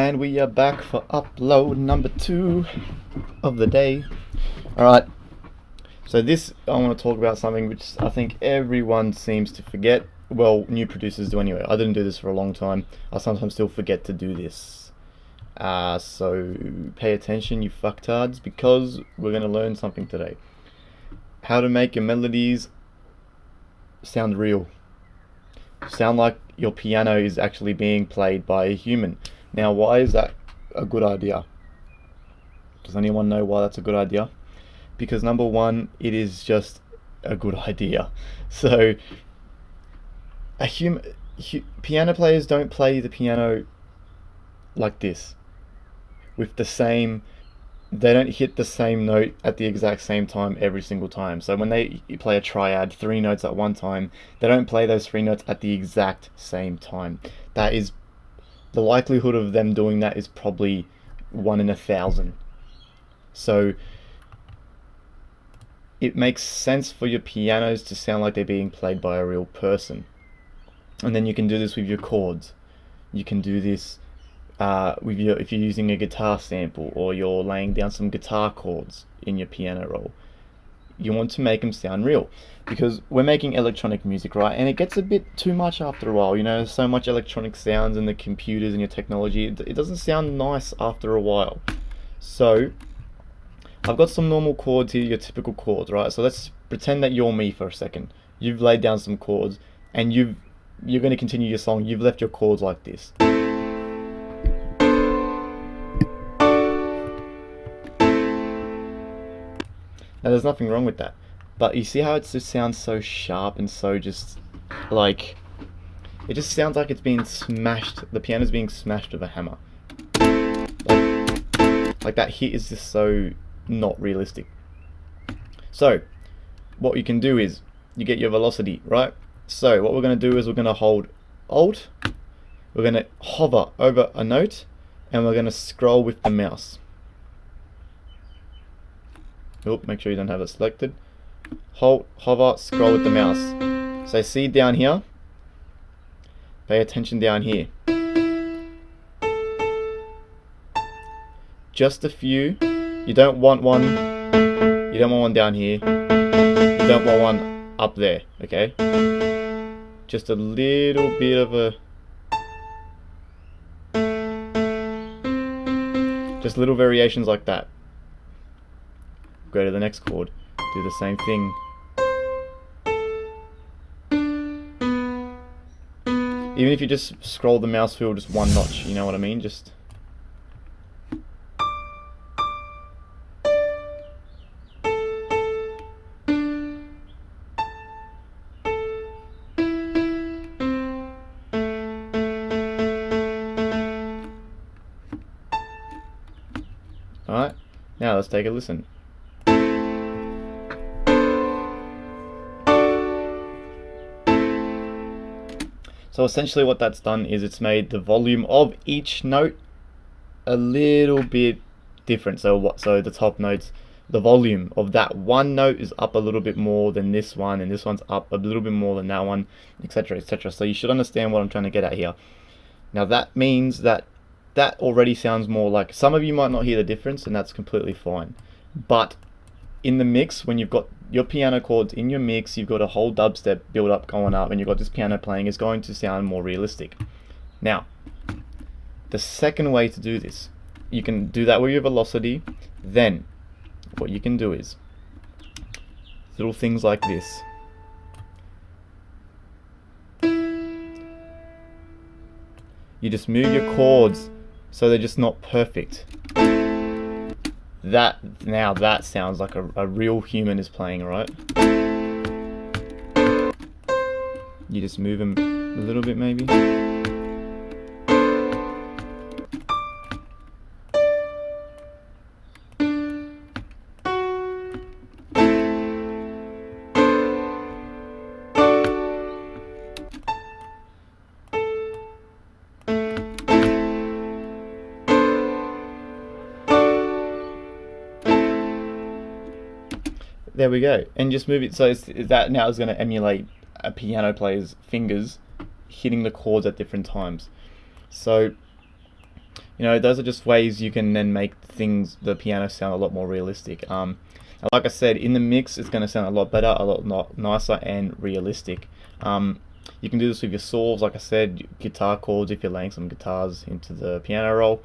And we are back for upload number 2 of the day. Alright, so this, I want to talk about something which I think everyone seems to forget. Well, new producers do anyway. I didn't do this for a long time. I sometimes still forget to do this. So pay attention, you fucktards, because we're going to learn something today. How to make your melodies sound real. Sound like your piano is actually being played by a human. Now, why is that a good idea? Does anyone know why that's a good idea? Because number one, it is just a good idea. So, piano players don't play the piano like this. With the same, they don't hit the same note at the exact same time every single time. So when they play a triad, 3 notes at one time, they don't play those 3 notes at the exact same time. That is, the likelihood of them doing that is probably 1 in 1,000. So it makes sense for your pianos to sound like they're being played by a real person. And then you can do this with your chords. You can do this with if you're using a guitar sample, or you're laying down some guitar chords in your piano roll. You want to make them sound real, because we're making electronic music, right? And it gets a bit too much after a while. You know, so much electronic sounds in the computers and your technology, it doesn't sound nice after a while. So I've got some normal chords here, your typical chords, right? So let's pretend that you're me for a second. You've laid down some chords, and you're going to continue your song. You've left your chords like this. Now, there's nothing wrong with that, but you see how it just sounds so sharp and so just like, it just sounds like it's being smashed. The piano's being smashed with a hammer. Like that hit is just so not realistic. So what you can do is you get your velocity, right? So what we're going to do is we're going to hold Alt, we're going to hover over a note, and we're going to scroll with the mouse. Make sure you don't have it selected. Hold, hover, scroll with the mouse. So see down here, pay attention down here. Just a few. You don't want one down here. You don't want one up there, okay? Just a little bit of a, just little variations like that. Go to the next chord, do the same thing. Even if you just scroll the mouse wheel just one notch, you know what I mean? Just alright, now let's take a listen. So essentially what that's done is it's made the volume of each note a little bit different. So the top notes, the volume of that one note is up a little bit more than this one, and this one's up a little bit more than that one, etc., etc. So you should understand what I'm trying to get at here. Now that means that already sounds more like, some of you might not hear the difference, and that's completely fine. But in the mix, when you've got your piano chords in your mix, you've got a whole dubstep build up going up, and you've got this piano playing, is going to sound more realistic. Now, the second way to do this, you can do that with your velocity. Then what you can do is little things like this. You just move your chords so they're just not perfect. Now that sounds like a real human is playing, right? You just move them a little bit maybe. There we go, and just move it so that now is going to emulate a piano player's fingers hitting the chords at different times. So those are just ways you can then make the piano sound a lot more realistic. And like I said, in the mix, it's going to sound a lot better, a lot nicer and realistic. You can do this with your saws, like I said, guitar chords if you're laying some guitars into the piano roll.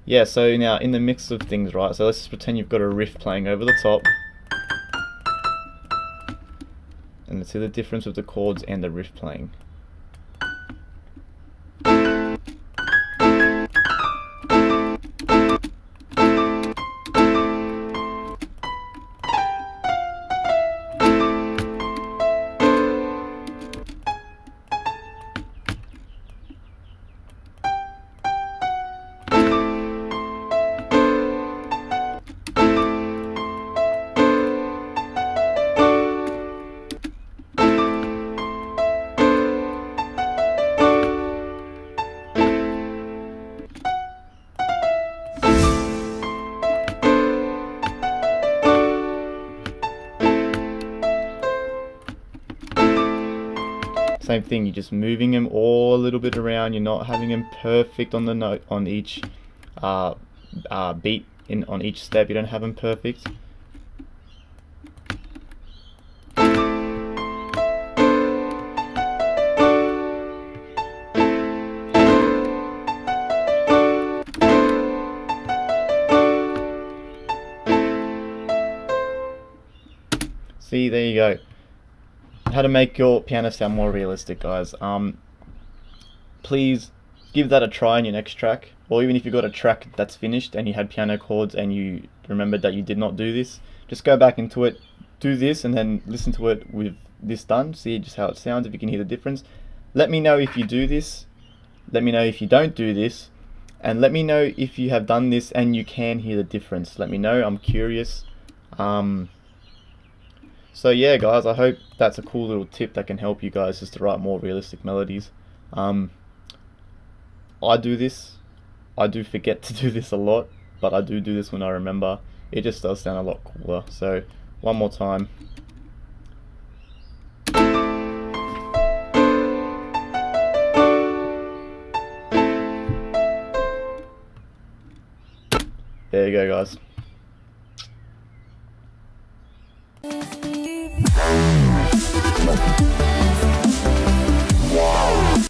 Yeah, so now in the mix of things, right, so let's just pretend you've got a riff playing over the top. And let's see the difference with the chords and the riff playing. Same thing, you're just moving them all a little bit around. You're not having them perfect on the note on each beat on each step. You don't have them perfect. See, there you go. How to make your piano sound more realistic, guys. Please give that a try in your next track, or even if you've got a track that's finished and you had piano chords and you remembered that you did not do this, just go back into it, do this, and then listen to it with this done. See just how it sounds, if you can hear the difference. Let me know if you do this, let me know if you don't do this, and let me know if you have done this and you can hear the difference. Let me know, I'm curious. So yeah, guys, I hope that's a cool little tip that can help you guys just to write more realistic melodies. I do this. I do forget to do this a lot, but I do this when I remember. It just does sound a lot cooler. So one more time. There you go, guys.